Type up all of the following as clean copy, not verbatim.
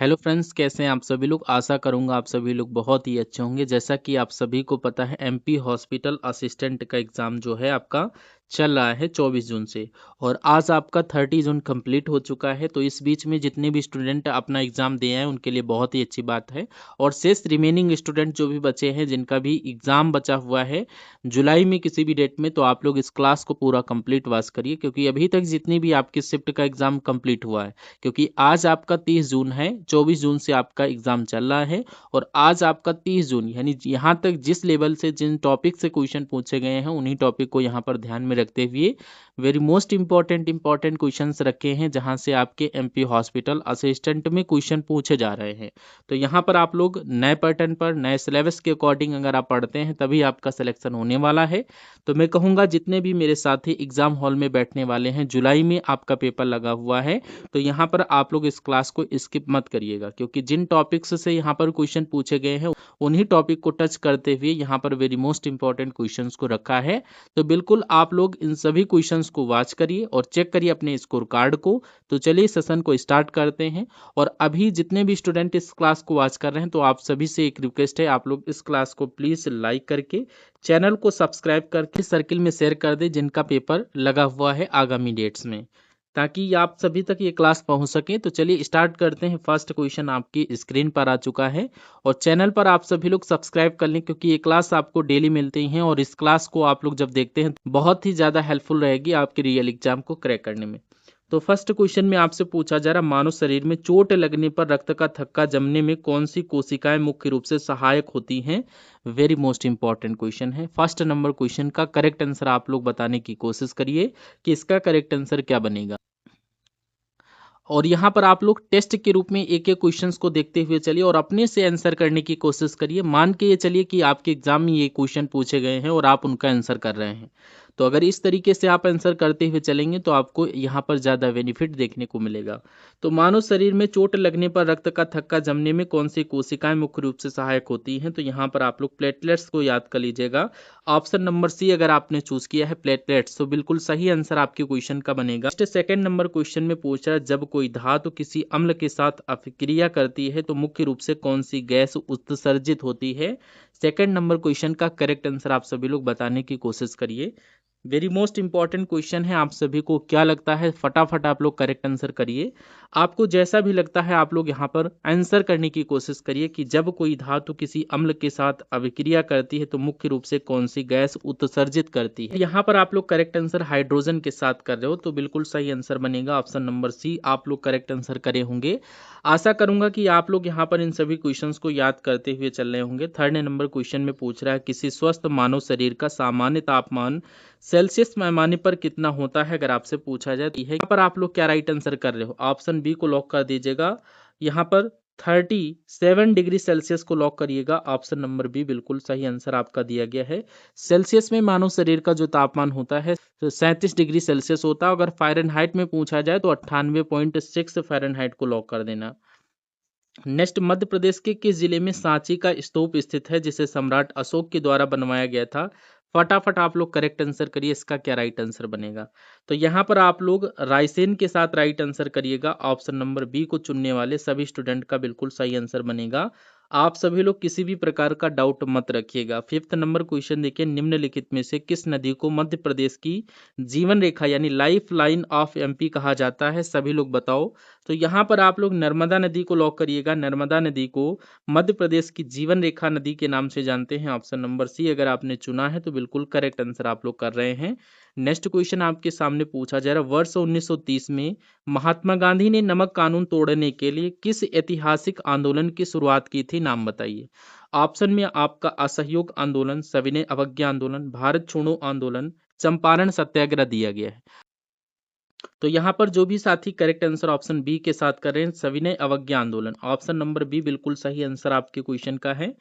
Hello friends, कैसे हैं आप सभी लोग। आशा करूंगा आप सभी लोग बहुत ही अच्छे होंगे। जैसा कि आप सभी को पता है, एमपी हॉस्पिटल असिस्टेंट का एग्ज़ाम जो है आपका चल रहा है 24 जून से, और आज आपका 30 जून कंप्लीट हो चुका है। तो इस बीच में जितने भी स्टूडेंट अपना एग्ज़ाम दिए हैं उनके लिए बहुत ही अच्छी बात है। और शेष रिमेनिंग स्टूडेंट जो भी बचे हैं, जिनका भी एग्ज़ाम बचा हुआ है जुलाई में किसी भी डेट में, तो आप लोग इस क्लास को पूरा कंप्लीट वाच करिए, क्योंकि अभी तक जितनी भी आपकी शिफ्ट का एग्ज़ाम कंप्लीट हुआ है, क्योंकि आज आपका 30 जून है, 24 जून से आपका एग्जाम चल रहा है। और आज आपका 30 जून, यानी यहाँ तक जिस लेवल से जिन टॉपिक से क्वेश्चन पूछे गए हैं उन्हीं टॉपिक को यहाँ पर ध्यान में रखते हुए वेरी मोस्ट इंपॉर्टेंट क्वेश्चंस रखे हैं, जहाँ से आपके एमपी हॉस्पिटल असिस्टेंट में क्वेश्चन पूछे जा रहे हैं। तो यहाँ पर आप लोग नए पैटर्न पर, नए सिलेबस के अकॉर्डिंग अगर आप पढ़ते हैं तभी आपका सिलेक्शन होने वाला है। तो मैं कहूँगा जितने भी मेरे साथी एग्जाम हॉल में बैठने वाले हैं, जुलाई में आपका पेपर लगा हुआ है, तो यहाँ पर आप लोग इस क्लास को स्किप मत करिएगा, क्योंकि जिन टॉपिक्स से यहाँ पर क्वेश्चन पूछे गए हैं उन्हीं टॉपिक को टच करते हुए यहाँ पर वेरी मोस्ट इंपॉर्टेंट क्वेश्चंस को रखा है। तो बिल्कुल आप लोग इन सभी क्वेश्चंस को वॉच करिए और चेक करिए अपने स्कोर कार्ड को। तो चलिए सेशन को स्टार्ट करते हैं। और अभी जितने भी स्टूडेंट इस क्लास को वॉच कर रहे हैं, तो आप सभी से एक रिक्वेस्ट है, आप लोग इस क्लास को प्लीज़ लाइक करके, चैनल को सब्सक्राइब करके सर्किल में शेयर कर दें जिनका पेपर लगा हुआ है आगामी डेट्स में, ताकि आप सभी तक ये क्लास पहुंच सके। तो चलिए स्टार्ट करते हैं। फर्स्ट क्वेश्चन आपकी स्क्रीन पर आ चुका है, और चैनल पर आप सभी लोग सब्सक्राइब कर लें, क्योंकि ये क्लास आपको डेली मिलती हैं और इस क्लास को आप लोग जब देखते हैं बहुत ही ज़्यादा हेल्पफुल रहेगी आपके रियल एग्जाम को क्रैक करने में। तो फर्स्ट क्वेश्चन में आपसे पूछा जा रहा, मानव शरीर में चोट लगने पर रक्त का थक्का जमने में कौन सी कोशिकाएं मुख्य रूप से सहायक होती हैं। वेरी मोस्ट इंपॉर्टेंट क्वेश्चन है। फर्स्ट नंबर क्वेश्चन का करेक्ट आंसर आप लोग बताने की कोशिश करिए कि इसका करेक्ट आंसर क्या बनेगा। और यहाँ पर आप लोग टेस्ट के रूप में एक एक क्वेश्चंस को देखते हुए चलिए और अपने से आंसर करने की कोशिश करिए। मान के ये चलिए कि आपके एग्जाम में ये क्वेश्चन पूछे गए हैं और आप उनका आंसर कर रहे हैं, तो अगर इस तरीके से आप आंसर करते हुए चलेंगे तो आपको यहाँ पर ज़्यादा बेनिफिट देखने को मिलेगा। तो मानव शरीर में चोट लगने पर रक्त का थक्का जमने में कौन सी कोशिकाएं मुख्य रूप से सहायक होती हैं, तो यहाँ पर आप लोग प्लेटलेट्स को याद कर लीजिएगा। ऑप्शन नंबर सी अगर आपने चूज किया है प्लेटलेट्स, तो बिल्कुल सही आंसर आपके क्वेश्चन का बनेगा। सेकंड नंबर क्वेश्चन में पूछा, जब कोई धातु किसी अम्ल के साथ अभिक्रिया करती है तो मुख्य रूप से कौन सी गैस उत्सर्जित होती है। सेकंड नंबर क्वेश्चन का करेक्ट आंसर आप सभी लोग बताने की कोशिश करिए। वेरी मोस्ट इंपॉर्टेंट क्वेश्चन है। आप सभी को क्या लगता है, फटाफट आप लोग करेक्ट आंसर करिए। आपको जैसा भी लगता है आप लोग यहाँ पर आंसर करने की कोशिश करिए कि जब कोई धातु किसी अम्ल के साथ अभिक्रिया करती है तो मुख्य रूप से कौन सी गैस उत्सर्जित करती है। यहाँ पर आप लोग करेक्ट आंसर हाइड्रोजन के साथ कर रहे हो, तो बिल्कुल सही आंसर बनेगा ऑप्शन नंबर सी। आप लोग करेक्ट आंसर करे होंगे। आशा करूंगा कि आप लोग यहाँ पर इन सभी क्वेश्चंस को याद करते हुए चल रहे होंगे। थर्ड नंबर क्वेश्चन में पूछ रहा है, किसी स्वस्थ मानव शरीर का सामान्य तापमान सेल्सियस पैमाने पर कितना होता है, अगर आपसे पूछा जाए तो यहाँ पर आप लोग क्या राइट आंसर कर रहे हो। ऑप्शन बी को लॉक कर दीजिएगा। यहाँ पर 37 डिग्री सेल्सियस को लॉक करिएगा। ऑप्शन नंबर बी बिल्कुल सही आंसर आपका दिया गया है। सेल्सियस में मानव शरीर का जो तापमान होता है तो 37 डिग्री सेल्सियस होता है। अगर फ़ारेनहाइट में पूछा जाए तो 98.6 फ़ारेनहाइट को लॉक कर देना। नेक्स्ट, मध्य प्रदेश के किस जिले में सांची का स्तूप स्थित है जिसे सम्राट अशोक के द्वारा बनवाया गया था। फटाफट आप लोग करेक्ट आंसर करिए, इसका क्या राइट आंसर बनेगा। तो यहाँ पर आप लोग रायसेन के साथ राइट आंसर करिएगा। ऑप्शन नंबर बी को चुनने वाले सभी स्टूडेंट का बिल्कुल सही आंसर बनेगा। आप सभी लोग किसी भी प्रकार का डाउट मत रखिएगा। फिफ्थ नंबर क्वेश्चन देखिए, निम्नलिखित में से किस नदी को मध्य प्रदेश की जीवन रेखा यानी लाइफ लाइन ऑफ एमपी कहा जाता है, सभी लोग बताओ। तो यहाँ पर आप लोग नर्मदा नदी को लॉक करिएगा। नर्मदा नदी को मध्य प्रदेश की जीवन रेखा नदी के नाम से जानते हैं। ऑप्शन नंबर सी अगर आपने चुना है तो बिल्कुल करेक्ट आंसर आप लोग कर रहे हैं। नेक्स्ट क्वेश्चन आपके सामने पूछा जा रहा है, वर्ष 1930 में महात्मा गांधी ने नमक कानून तोड़ने के लिए किस ऐतिहासिक आंदोलन की शुरुआत की थी, नाम बताइए। ऑप्शन में आपका असहयोग आंदोलन, सविनय अवज्ञा आंदोलन, भारत छोड़ो आंदोलन, चंपारण सत्याग्रह दिया गया है। तो यहाँ पर जो भी साथी करेक्ट आंसर ऑप्शन बी के साथ कर रहे हैं, सविनय अवज्ञा आंदोलन, ऑप्शन नंबर बी बिल्कुल सही आंसर आपके क्वेश्चन का है।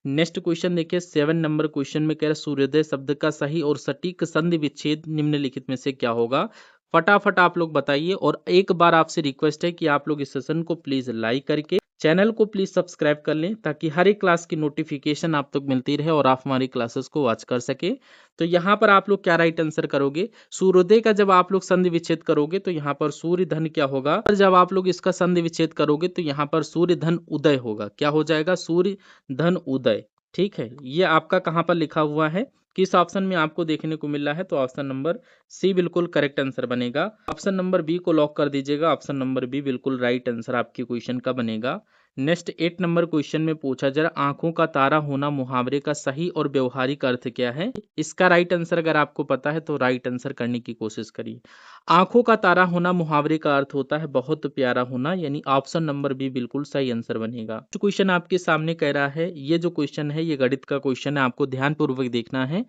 नेक्स्ट क्वेश्चन देखिए, 7 नंबर क्वेश्चन में कह रहा है, सूर्योदय शब्द का सही और सटीक संधि विच्छेद निम्नलिखित में से क्या होगा। फटाफट आप लोग बताइए। और एक बार आपसे रिक्वेस्ट है कि आप लोग इस सेशन को प्लीज लाइक करके चैनल को प्लीज सब्सक्राइब कर लें, ताकि हर एक क्लास की नोटिफिकेशन आप तक मिलती रहे और आप हमारी क्लासेस को वॉच कर सके। तो यहाँ पर आप लोग क्या राइट आंसर करोगे, सूर्योदय का जब आप लोग संधि विच्छेद करोगे तो यहाँ पर सूर्य धन क्या होगा, और जब आप लोग इसका संधि विच्छेद करोगे तो यहाँ पर सूर्य धन उदय होगा। क्या हो जाएगा, सूर्य धन उदय। ठीक है, ये आपका कहाँ पर लिखा हुआ है, किस ऑप्शन में आपको देखने को मिल रहा है, तो ऑप्शन नंबर सी बिल्कुल करेक्ट आंसर बनेगा। ऑप्शन नंबर बी को लॉक कर दीजिएगा, ऑप्शन नंबर बी बिल्कुल राइट आंसर आपके क्वेश्चन का बनेगा। नेक्स्ट 8 नंबर क्वेश्चन में पूछा जरा आंखों का तारा होना मुहावरे का सही और व्यवहारिक अर्थ क्या है। इसका राइट आंसर अगर आपको पता है तो राइट आंसर करने की कोशिश करिए। आंखों का तारा होना मुहावरे का अर्थ होता है बहुत प्यारा होना, यानी ऑप्शन नंबर बी बिल्कुल सही आंसर बनेगा। जो क्वेश्चन आपके सामने कह रहा है, ये जो क्वेश्चन है ये गणित का क्वेश्चन है, आपको ध्यानपूर्वक देखना है।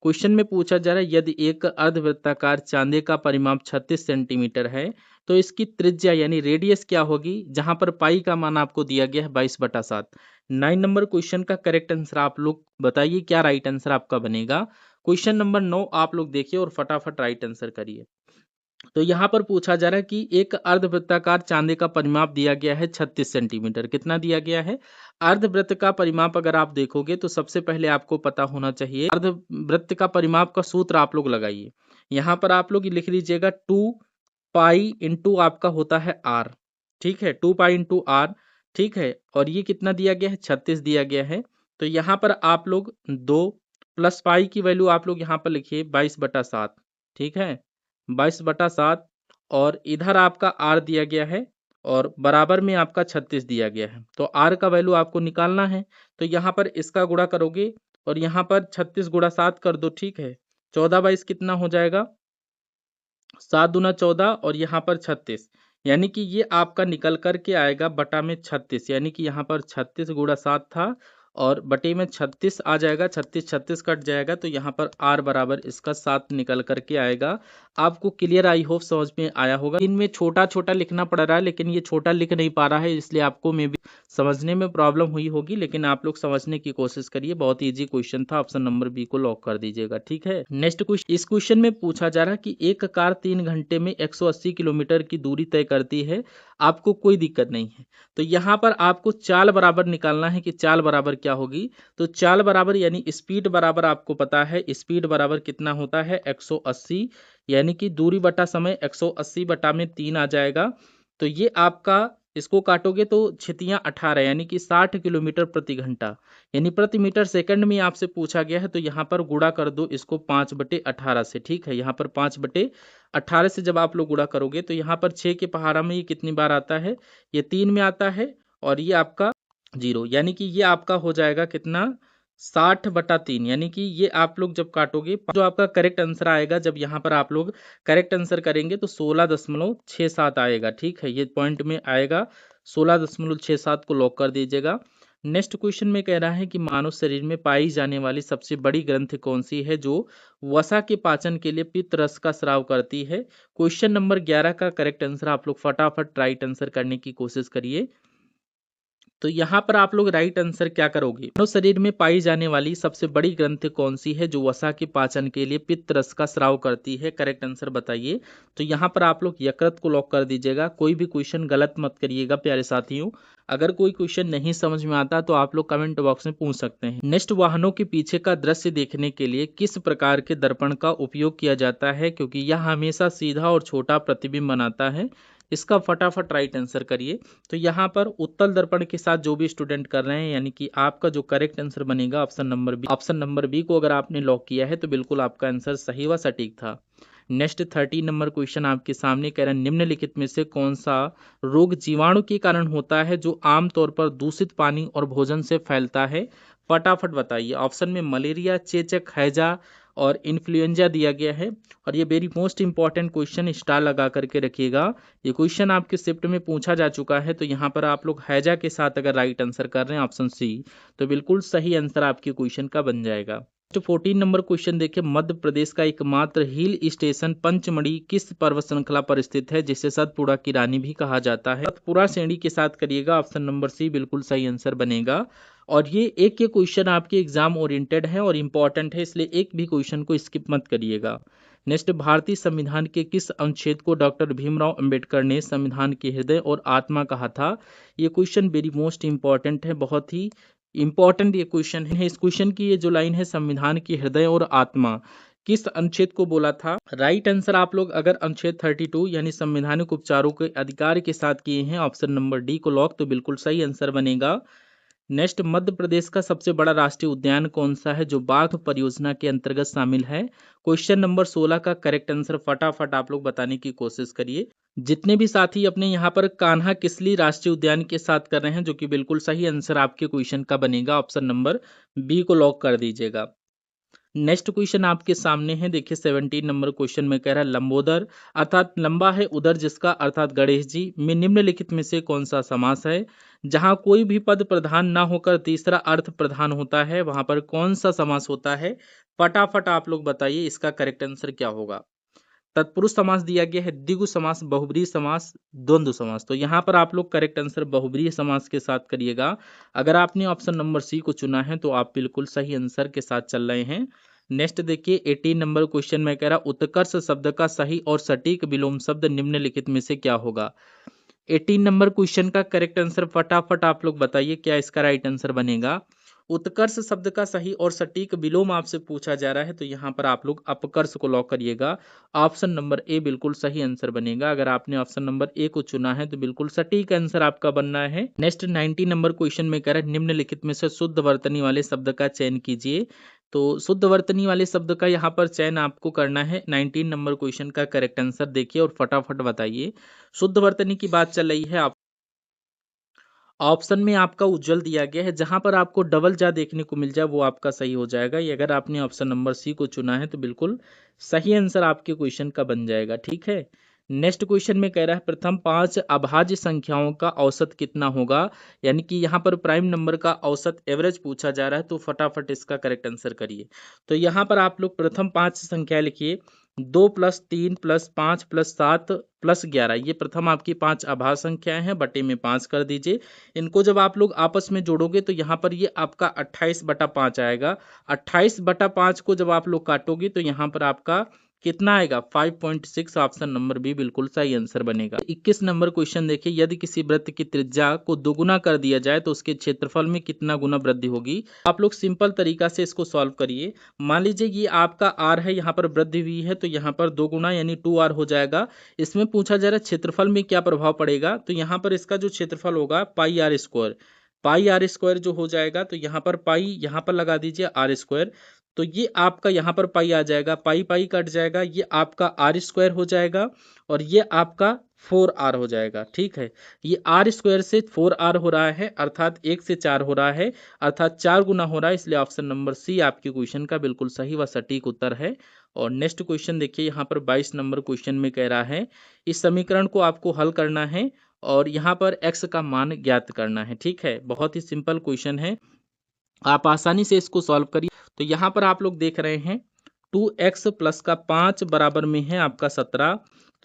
क्वेश्चन में पूछा जा रहा है यदि एक अर्धवृत्ताकार चांदे का परिमाप 36 सेंटीमीटर है तो इसकी त्रिज्या यानी रेडियस क्या होगी, जहां पर पाई का मान आपको दिया गया है 22/7। 9 नंबर क्वेश्चन का करेक्ट आंसर आप लोग बताइए, क्या राइट आंसर आपका बनेगा। क्वेश्चन नंबर 9 आप लोग देखिए और फटाफट राइट आंसर करिए। तो यहाँ पर पूछा जा रहा है कि एक अर्धवृत्ताकार चांदे का परिमाप दिया गया है 36 सेंटीमीटर। कितना दिया गया है, अर्धवृत्त का परिमाप अगर आप देखोगे तो सबसे पहले आपको पता होना चाहिए अर्धवृत्त का परिमाप का सूत्र आप लोग लगाइए। यहाँ पर आप लोग लिख लीजिएगा 2 पाई इंटू आपका होता है आर। ठीक है, 2 पाई इंटू आर। ठीक है, और ये कितना दिया गया है, 36 दिया गया है। तो यहाँ पर आप लोग 2 प्लस पाई की वैल्यू आप लोग यहाँ पर लिखिए 22/7। ठीक है, 22/7, और इधर आपका आर दिया गया है और बराबर में आपका 36 दिया गया है। तो आर का वैल्यू आपको निकालना है, तो यहाँ पर इसका गुणा करोगे और यहाँ पर 36 गुणा 7 कर दो। ठीक है, 14/22 कितना हो जाएगा, 7 दूना 14 और यहाँ पर 36, यानी कि ये आपका निकल करके आएगा बटा में 36, यानी कि यहाँ पर 36 गुणा 7 था और बटे में 36 आ जाएगा, 36 36 कट जाएगा, तो यहाँ पर आर बराबर इसका 7 निकल करके आएगा। आपको क्लियर आई होप समझ में आया होगा। इनमें छोटा छोटा लिखना पड़ रहा है, लेकिन ये छोटा लिख नहीं पा रहा है, इसलिए आपको मे भी समझने में प्रॉब्लम हुई होगी, लेकिन आप लोग समझने की कोशिश करिए। बहुत इजी क्वेश्चन था, ऑप्शन नंबर बी को लॉक कर दीजिएगा। ठीक है, नेक्स्ट क्वेश्चन, इस क्वेश्चन में पूछा जा रहा है कि एक कार 3 घंटे में 180 किलोमीटर की दूरी तय करती है, आपको कोई दिक्कत नहीं है। तो यहाँ पर आपको चाल बराबर निकालना है कि चाल बराबर क्या होगी। तो चाल बराबर यानी स्पीड बराबर आपको पता है, स्पीड बराबर कितना होता है 180, यानी कि दूरी बटा समय 180 बटा में 3 आ जाएगा। तो ये आपका इसको काटोगे तो छितियां 18, यानी कि 60 किलोमीटर प्रति घंटा, यानी प्रति मीटर सेकंड में आपसे पूछा गया है। तो यहाँ पर गुणा कर दो इसको 5/18 से। ठीक है, यहाँ पर 5/18 से जब आप लोग गुणा करोगे तो यहाँ पर 6 के पहाड़ा में ये कितनी बार आता है, ये 3 में आता है, और ये आपका 0, यानी कि ये आपका हो जाएगा कितना 60/3, यानी कि ये आप लोग जब काटोगे जो आपका करेक्ट आंसर आएगा, जब यहाँ पर आप लोग करेक्ट आंसर करेंगे तो 16.67 आएगा। ठीक है, ये पॉइंट में आएगा, 16.67 को लॉक कर दीजिएगा। नेक्स्ट क्वेश्चन में कह रहा है कि मानव शरीर में पाई जाने वाली सबसे बड़ी ग्रंथि कौन सी है जो वसा के पाचन के लिए पित्त रस का स्राव करती है। क्वेश्चन नंबर 11 का करेक्ट आंसर आप लोग फटाफट राइट आंसर करने की कोशिश करिए। तो यहाँ पर आप लोग राइट आंसर क्या करोगे, मानव शरीर में पाई जाने वाली सबसे बड़ी ग्रंथि कौन सी है जो वसा के पाचन के लिए पित्त रस का स्राव करती है, करेक्ट आंसर बताइए। तो यहाँ पर आप लोग यकृत को लॉक कर दीजिएगा। कोई भी क्वेश्चन गलत मत करिएगा प्यारे साथियों। अगर कोई क्वेश्चन नहीं समझ में आता तो आप लोग कमेंट बॉक्स में पूछ सकते हैं। नेक्स्ट, वाहनों के पीछे का दृश्य देखने के लिए किस प्रकार के दर्पण का उपयोग किया जाता है, क्योंकि यह हमेशा सीधा और छोटा प्रतिबिंब बनाता है। इसका फटाफट राइट आंसर करिए। तो यहाँ पर उत्तल दर्पण के साथ जो भी स्टूडेंट कर रहे हैं, यानी कि आपका जो करेक्ट आंसर बनेगा option number B. Option number B को अगर आपने लॉक किया है तो बिल्कुल आपका आंसर सही व सटीक था। नेक्स्ट 13 नंबर क्वेश्चन आपके सामने कह रहा है निम्नलिखित में से कौन सा रोग जीवाणु के कारण होता है जो आमतौर पर दूषित पानी और भोजन से फैलता है। फटाफट बताइए। ऑप्शन में मलेरिया, चेचक, हैजा और इन्फ्लुएंजा दिया गया है। और ये very most important question, star लगा करके रखिएगा। ये क्वेश्चन आपके शिफ्ट में पूछा जा चुका है। तो यहाँ पर आप लोग हैजा के साथ अगर राइट आंसर कर रहे हैं ऑप्शन सी, तो बिल्कुल सही आंसर आपके क्वेश्चन का बन जाएगा। तो 14 नंबर क्वेश्चन देखिए, मध्य प्रदेश का एकमात्र हिल स्टेशन पंचमढ़ी किस पर्वत श्रृंखला पर स्थित है, जिसे सतपुड़ा की रानी भी कहा जाता है। सतपुड़ा श्रेणी के साथ करिएगा, ऑप्शन नंबर सी बिल्कुल सही आंसर बनेगा। और ये एक के क्वेश्चन आपके एग्जाम ओरिएंटेड है और इंपॉर्टेंट है, इसलिए एक भी क्वेश्चन को स्किप मत करिएगा। नेक्स्ट, भारतीय संविधान के किस अनुच्छेद को डॉक्टर भीमराव अंबेडकर ने संविधान के हृदय और आत्मा कहा था? ये क्वेश्चन वेरी मोस्ट इंपॉर्टेंट है, बहुत ही इंपॉर्टेंट ये क्वेश्चन है। इस क्वेश्चन की ये जो लाइन है, संविधान की हृदय और आत्मा, किस अनुच्छेद को बोला था? राइट आंसर आप लोग अगर अनुच्छेद 32 यानी संवैधानिक उपचारों के अधिकार के साथ किए हैं, ऑप्शन नंबर डी को लॉक, तो बिल्कुल सही आंसर बनेगा। नेक्स्ट, मध्य प्रदेश का सबसे बड़ा राष्ट्रीय उद्यान कौन सा है जो बाघ परियोजना के अंतर्गत शामिल है? क्वेश्चन नंबर 16 का करेक्ट आंसर फटाफट आप लोग बताने की कोशिश करिए। जितने भी साथी अपने यहाँ पर कान्हा किसली राष्ट्रीय उद्यान के साथ कर रहे हैं, जो कि बिल्कुल सही आंसर आपके क्वेश्चन का बनेगा, ऑप्शन नंबर बी को लॉक कर दीजिएगा। नेक्स्ट क्वेश्चन आपके सामने है, देखिए 17 नंबर क्वेश्चन में कह रहा है लंबोदर अर्थात लंबा है उदर जिसका अर्थात गणेश जी में निम्नलिखित में से कौन सा समास है? जहां कोई भी पद प्रधान ना होकर तीसरा अर्थ प्रधान होता है, वहां पर कौन सा समास होता है? फटाफट आप लोग बताइए, इसका करेक्ट आंसर क्या होगा? तत्पुरुष समास दिया गया है, द्विगु समास, बहुब्रीहि समास, द्वंद्व समास। तो यहाँ पर आप लोग करेक्ट आंसर बहुब्रीहि समास के साथ करिएगा। अगर आपने ऑप्शन नंबर सी को चुना है तो आप बिल्कुल सही आंसर के साथ चल रहे हैं। नेक्स्ट देखिए 18 नंबर क्वेश्चन में कह रहा उत्कर्ष शब्द का सही और सटीक विलोम शब्द निम्नलिखित में से क्या होगा? 18 नंबर क्वेश्चन का करेक्ट आंसर फटाफट आप लोग बताइए, क्या इसका राइट आंसर बनेगा? उत्कर्ष शब्द का सही और सटीक विलोम आपसे पूछा जा रहा है, तो यहाँ पर आप लोग अपकर्ष को लॉक करिएगा। ऑप्शन नंबर ए बिल्कुल सही आंसर बनेगा। अगर आपने ऑप्शन नंबर ए को चुना है तो बिल्कुल सटीक आंसर आपका बनना है। नेक्स्ट 19 नंबर क्वेश्चन में कह रहा है निम्नलिखित में से शुद्ध वर्तनी वाले शब्द का चयन कीजिए। तो शुद्ध वर्तनी वाले शब्द का यहाँ पर चयन आपको करना है। 19 नंबर क्वेश्चन का करेक्ट आंसर देखिए और फटाफट बताइए। शुद्ध वर्तनी की बात चल रही है। ऑप्शन में आपका उज्जवल दिया गया है, जहां पर आपको डबल जा देखने को मिल जाए वो आपका सही हो जाएगा। ये अगर आपने ऑप्शन नंबर सी को चुना है तो बिल्कुल सही आंसर आपके क्वेश्चन का बन जाएगा, ठीक है। नेक्स्ट क्वेश्चन में कह रहा है प्रथम 5 अभाज्य संख्याओं का औसत कितना होगा, यानी कि यहाँ पर प्राइम नंबर का औसत एवरेज पूछा जा रहा है, तो फटाफट इसका करेक्ट आंसर करिए। तो यहाँ पर आप लोग प्रथम 5 संख्या लिखिए, 2 + 3 + 5 + 7 + 11, ये प्रथम आपकी 5 अभाज्य संख्याएं हैं, बटे में 5 कर दीजिए। इनको जब आप लोग आपस में जोड़ोगे तो यहाँ पर ये आपका 28/5 आएगा। 28/5 को जब आप लोग काटोगे तो यहाँ पर आपका कितना आएगा? 5.6, ऑप्शन नंबर बी बिल्कुल सही आंसर बनेगा। 21 नंबर क्वेश्चन देखिए, यदि किसी वृत्त की त्रिज्या को दोगुना कर दिया जाए तो उसके क्षेत्रफल में कितना गुना वृद्धि होगी? आप लोग सिंपल तरीका से इसको सॉल्व करिए। मान लीजिए ये आपका आर है, यहाँ पर वृद्धि हुई है, तो यहाँ पर 2 गुना यानी 2r हो जाएगा। इसमें पूछा जा रहा है क्षेत्रफल में क्या प्रभाव पड़ेगा, तो यहाँ पर इसका जो क्षेत्रफल होगा πr², πr² जो हो जाएगा, तो यहाँ पर पाई यहाँ पर लगा दीजिए r², तो ये आपका यहाँ पर पाई आ जाएगा, पाई पाई कट जाएगा, ये आपका r² हो जाएगा और ये आपका 4r हो जाएगा, ठीक है। ये r² से 4r हो रहा है, अर्थात 1 से 4 हो रहा है, अर्थात 4 गुना हो रहा है, इसलिए ऑप्शन नंबर सी आपके क्वेश्चन का बिल्कुल सही व सटीक उत्तर है। और नेक्स्ट क्वेश्चन देखिए, यहाँ पर 22 नंबर क्वेश्चन में कह रहा है इस समीकरण को आपको हल करना है और यहाँ पर x का मान ज्ञात करना है, ठीक है। बहुत ही सिंपल क्वेश्चन है, आप आसानी से इसको सॉल्व करिए। तो यहाँ पर आप लोग देख रहे हैं 2x + का 5 बराबर में है आपका 17,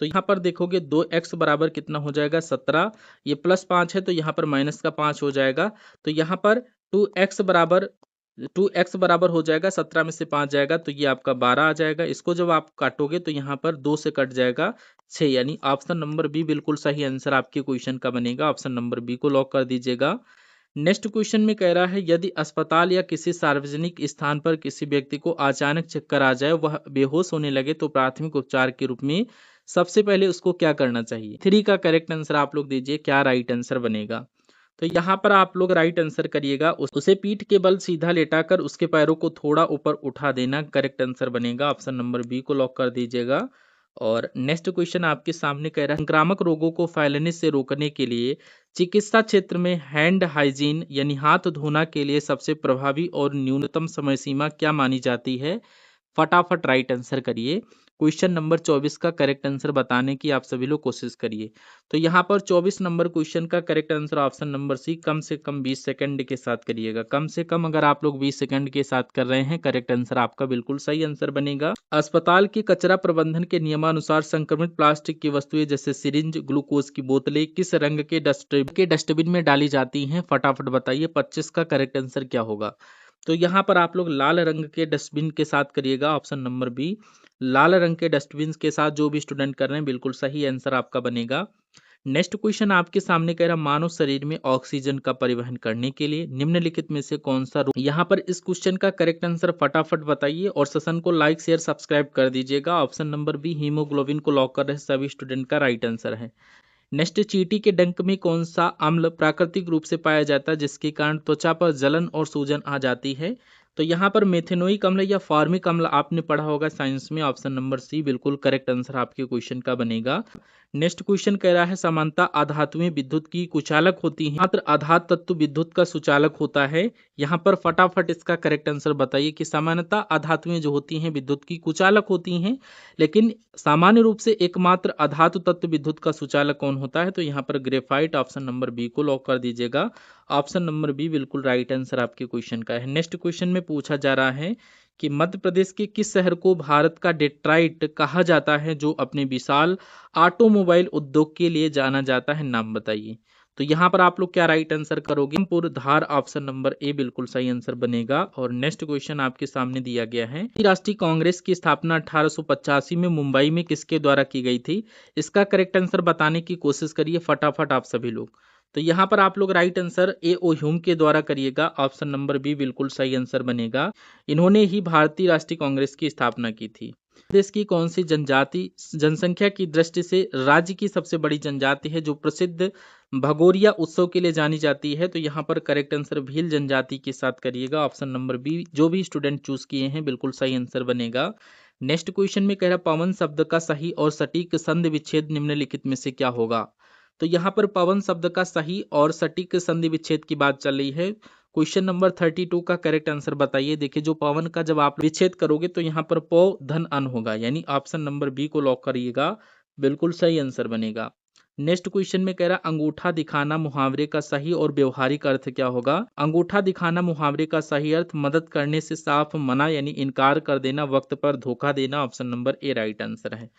तो यहाँ पर देखोगे 2x बराबर कितना हो जाएगा? 17, ये +5 है तो यहाँ पर -5 हो जाएगा, तो यहाँ पर 2x बराबर हो जाएगा, 17 में से 5 जाएगा तो ये आपका 12 आ जाएगा। इसको जब आप काटोगे तो यहाँ पर 2 से कट जाएगा 6, यानी ऑप्शन नंबर बी बिल्कुल सही आंसर आपके क्वेश्चन का बनेगा। ऑप्शन नंबर बी को लॉक कर दीजिएगा। नेक्स्ट क्वेश्चन में कह रहा है यदि अस्पताल या किसी सार्वजनिक स्थान पर किसी व्यक्ति को अचानक चक्कर आ जाए, वह बेहोश होने लगे, तो प्राथमिक उपचार के रूप में सबसे पहले उसको क्या करना चाहिए? 3 का करेक्ट आंसर आप लोग दीजिए, क्या राइट आंसर बनेगा? तो यहाँ पर आप लोग राइट आंसर करिएगा, उसे पीठ के बल सीधा लेटाकर उसके पैरों को थोड़ा ऊपर उठा देना करेक्ट आंसर बनेगा। ऑप्शन नंबर बी को लॉक कर दीजिएगा। और नेक्स्ट क्वेश्चन आपके सामने कह रहा है संक्रामक रोगों को फैलने से रोकने के लिए चिकित्सा क्षेत्र में हैंड हाइजीन यानी हाथ धोना के लिए सबसे प्रभावी और न्यूनतम समय सीमा क्या मानी जाती है? फटाफट राइट आंसर करिए। क्वेश्चन नंबर 24 का करेक्ट आंसर बताने की आप सभी लोग कोशिश करिए। तो यहाँ पर 24 नंबर क्वेश्चन का correct answer option number C कम से कम 20 सेकंड के साथ करिएगा। कम से कम अगर आप लोग 20 सेकंड के साथ कर रहे हैं, करेक्ट आंसर आपका बिल्कुल सही आंसर बनेगा। अस्पताल के कचरा प्रबंधन के नियमानुसार संक्रमित प्लास्टिक की वस्तुएं जैसे सिरिंज, ग्लूकोज की बोतलें किस रंग के डस्टबिन में डाली जाती हैं? फटाफट बताइए, 25 का करेक्ट आंसर क्या होगा? तो यहाँ पर आप लोग लाल रंग के डस्टबिन के साथ करिएगा, ऑप्शन नंबर बी। लाल रंग के डस्टबिन के साथ जो भी स्टूडेंट कर रहे हैं बिल्कुल सही आंसर आपका बनेगा। नेक्स्ट क्वेश्चन आपके सामने कह रहा मानव शरीर में ऑक्सीजन का परिवहन करने के लिए निम्नलिखित में से कौन सा यहाँ पर इस क्वेश्चन का करेक्ट आंसर फटाफट बताइए और सेशन को लाइक शेयर सब्सक्राइब कर दीजिएगा। ऑप्शन नंबर बी हीमोग्लोबिन को लॉक कर रहे सभी स्टूडेंट का राइट आंसर है। नेक्स्ट, चींटी के डंक में कौन सा अम्ल प्राकृतिक रूप से पाया जाता है जिसके कारण त्वचा पर जलन और सूजन आ जाती है? तो यहाँ पर मेथेनोइक अम्ल या फॉर्मिक अम्ल आपने पढ़ा होगा साइंस में, ऑप्शन नंबर सी बिल्कुल करेक्ट आंसर आपके क्वेश्चन का बनेगा। नेक्स्ट क्वेश्चन कह रहा है समानता अधातुएं विद्युत की कुचालक होती हैं, मात्र आधात तत्व विद्युत का सुचालक होता है। यहाँ पर फटाफट इसका करेक्ट आंसर बताइए कि सामान्यतः अधातुएं जो होती हैं विद्युत की कुचालक होती हैं, लेकिन सामान्य रूप से एकमात्र अधातु तत्व विद्युत का सुचालक कौन होता है? तो यहाँ पर ग्रेफाइट, ऑप्शन नंबर बी को लॉक कर दीजिएगा। ऑप्शन नंबर बी बिल्कुल राइट आंसर आपके क्वेश्चन का है। नेक्स्ट क्वेश्चन में पूछा जा रहा है कि मध्य प्रदेश के किस शहर को भारत का डेट्राइट कहा जाता है जो अपने विशाल ऑटोमोबाइल उद्योग के लिए जाना जाता है? नाम बताइए। तो यहाँ पर आप लोग क्या राइट आंसर करोगे? रामपुर धार, ऑप्शन नंबर ए बिल्कुल सही आंसर बनेगा। और नेक्स्ट क्वेश्चन आपके सामने दिया गया है, राष्ट्रीय कांग्रेस की स्थापना 1885 में मुंबई में किसके द्वारा की गई थी? इसका करेक्ट आंसर बताने की कोशिश करिए फटाफट आप सभी लोग। तो यहाँ पर आप लोग right answer A O Hume के द्वारा करिएगा, ऑप्शन नंबर बी बिल्कुल सही आंसर बनेगा। इन्होंने ही भारतीय राष्ट्रीय कांग्रेस की स्थापना की थी। देश की कौन सी जनजाति जनसंख्या की दृष्टि से राज्य की सबसे बड़ी जनजाति है जो प्रसिद्ध भगोरिया उत्सव के लिए जानी जाती है? तो यहाँ पर करेक्ट आंसर भील जनजाति के साथ करिएगा, ऑप्शन नंबर बी जो भी स्टूडेंट चूज किए हैं बिल्कुल सही आंसर बनेगा। नेक्स्ट क्वेश्चन में कह रहा पवन शब्द का सही और सटीक संधि विच्छेद निम्नलिखित में से क्या होगा? तो यहाँ पर पवन शब्द का सही और सटीक संधि विच्छेद की बात चल रही है। क्वेश्चन नंबर 32 का करेक्ट आंसर बताइए। देखिए जो पवन का जब आप विच्छेद करोगे तो यहाँ पर पौ धन अन होगा, यानी ऑप्शन नंबर बी को लॉक करिएगा, बिल्कुल सही आंसर बनेगा। नेक्स्ट क्वेश्चन में कह रहा अंगूठा दिखाना मुहावरे का सही और व्यवहारिक अर्थ क्या होगा? अंगूठा दिखाना मुहावरे का सही अर्थ मदद करने से साफ मना यानी इनकार कर देना, वक्त पर धोखा देना, ऑप्शन नंबर ए राइट आंसर है।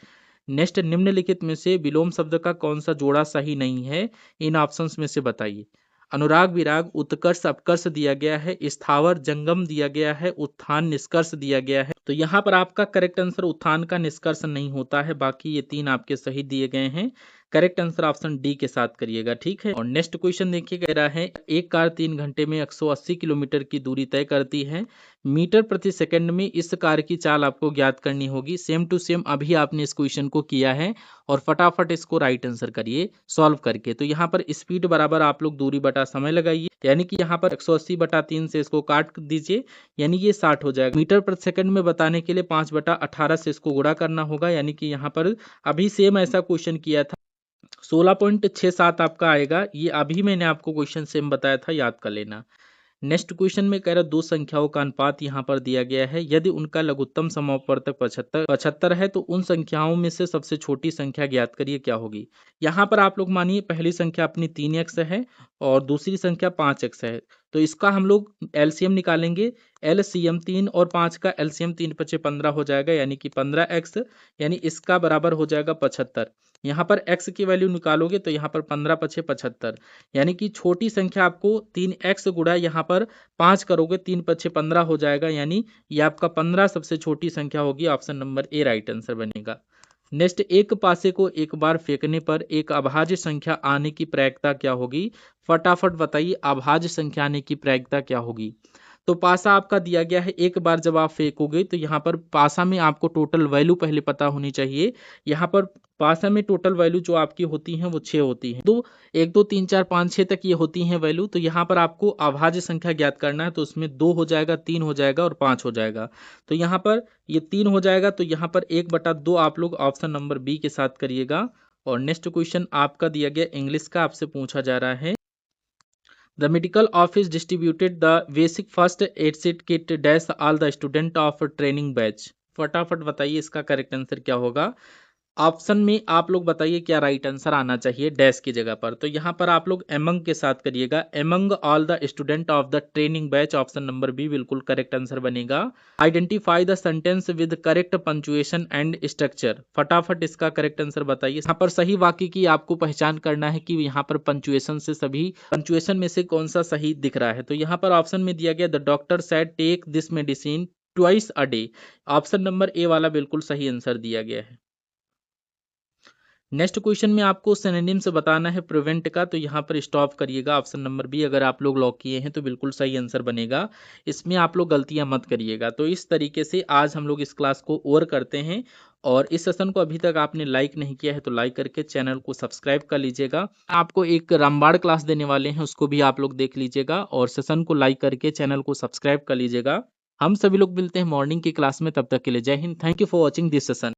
नेक्स्ट, निम्नलिखित में से विलोम शब्द का कौन सा जोड़ा सही नहीं है? इन ऑप्शंस में से बताइए। अनुराग विराग, उत्कर्ष अपकर्ष दिया गया है, स्थावर जंगम दिया गया है, उत्थान निष्कर्ष दिया गया है। तो यहाँ पर आपका करेक्ट आंसर उत्थान का निष्कर्ष नहीं होता है, बाकी ये तीन आपके सही दिए गए हैं। करेक्ट आंसर ऑप्शन डी के साथ करिएगा, ठीक है। और नेक्स्ट क्वेश्चन देखिए, कह रहा है एक कार 3 घंटे में 180 किलोमीटर की दूरी तय करती है, मीटर प्रति सेकंड में इस कार की चाल आपको ज्ञात करनी होगी। सेम टू सेम अभी आपने इस क्वेश्चन को किया है और फटाफट इसको राइट आंसर करिए सॉल्व करके। तो यहाँ पर स्पीड बराबर आप लोग दूरी बटा समय लगाइए, यानी कि यहाँ पर 180 बटा 3 से इसको काट दीजिए, यानी ये 60 हो जाएगा। मीटर प्रति सेकंड में बताने के लिए 5 बटा 18 से इसको गुणा करना होगा, यानी कि यहाँ पर अभी सेम ऐसा क्वेश्चन किया था, 16.67 आपका आएगा। ये अभी मैंने आपको क्वेश्चन सेम बताया था, याद कर लेना। नेक्स्ट क्वेश्चन में कह रहा दो संख्याओं का अनुपात यहाँ पर दिया गया है, यदि उनका लघुत्तम समापवर्तक 75 है तो उन संख्याओं में से सबसे छोटी संख्या ज्ञात करिए, क्या होगी? यहाँ पर आप लोग मानिए पहली संख्या अपनी 3x है और दूसरी संख्या 5x है, तो इसका हम लोग एलसीएम निकालेंगे। एलसीएम 3 और 5 का एलसीएम 3 × 5 = 15 हो जाएगा, यानी कि 15x, यानी इसका बराबर हो जाएगा 75। यहाँ पर x की वैल्यू निकालोगे तो यहाँ पर 15 × 5 = 75, यानी कि छोटी संख्या आपको 3x गुणा यहाँ पर 5 करोगे, 3 × 5 = 15 हो जाएगा, यानी ये आपका 15 सबसे छोटी संख्या होगी, ऑप्शन नंबर ए राइट आंसर बनेगा। नेक्स्ट, एक पासे को एक बार फेंकने पर एक अभाज्य संख्या आने की प्रायिकता क्या होगी? फटाफट बताइए, अभाज्य संख्या आने की प्रायिकता क्या होगी? तो पासा आपका दिया गया है, एक बार जब आप फेंकोगे तो यहाँ पर पासा में आपको टोटल वैल्यू पहले पता होनी चाहिए। यहाँ पर पासा में टोटल वैल्यू जो आपकी होती हैं वो 6 होती हैं, तो 1 2 3 4 5 6 तक ये होती हैं वैल्यू। तो यहाँ पर आपको अभाज्य संख्या ज्ञात करना है, तो उसमें 2 हो जाएगा, 3 हो जाएगा और 5 हो जाएगा। तो यहाँ पर ये 3 हो जाएगा, तो यहाँ पर 1/2 आप लोग ऑप्शन नंबर बी के साथ करिएगा। और नेक्स्ट क्वेश्चन आपका दिया गया इंग्लिश का, आपसे पूछा जा रहा है The medical office distributed the basic first aid kit dash all the student of training batch। फटाफट बताइए इसका करेक्ट आंसर क्या होगा? ऑप्शन में आप लोग बताइए क्या राइट आंसर आना चाहिए डैश की जगह पर। तो यहाँ पर आप लोग एमंग के साथ करिएगा, among all the student of the training batch, option number B बिल्कुल करेक्ट आंसर बनेगा। Identify the sentence with correct punctuation and structure, फटाफट इसका करेक्ट आंसर बताइए। यहाँ पर सही वाक्य की आपको पहचान करना है कि यहाँ पर पंचुएशन से सभी पंचुएशन में से कौन सा सही दिख रहा है। तो यहाँ पर ऑप्शन में दिया गया the doctor said take this medicine twice a day, option number A वाला बिल्कुल सही आंसर दिया गया है। नेक्स्ट क्वेश्चन में आपको सिनोनिम से बताना है प्रिवेंट का, तो यहाँ पर स्टॉप करिएगा, ऑप्शन नंबर बी अगर आप लोग लॉक किए हैं तो बिल्कुल सही आंसर बनेगा। इसमें आप लोग गलतियां मत करिएगा। तो इस तरीके से आज हम लोग इस क्लास को ओवर करते हैं, और इस सेशन को अभी तक आपने लाइक नहीं किया है तो लाइक करके चैनल को सब्सक्राइब कर लीजिएगा। आपको एक रामबाड़ क्लास देने वाले हैं, उसको भी आप लोग देख लीजिएगा, और सेशन को लाइक करके चैनल को सब्सक्राइब कर लीजिएगा। हम सभी लोग मिलते हैं मॉर्निंग की क्लास में, तब तक के लिए जय Hind, thank you for watching this session.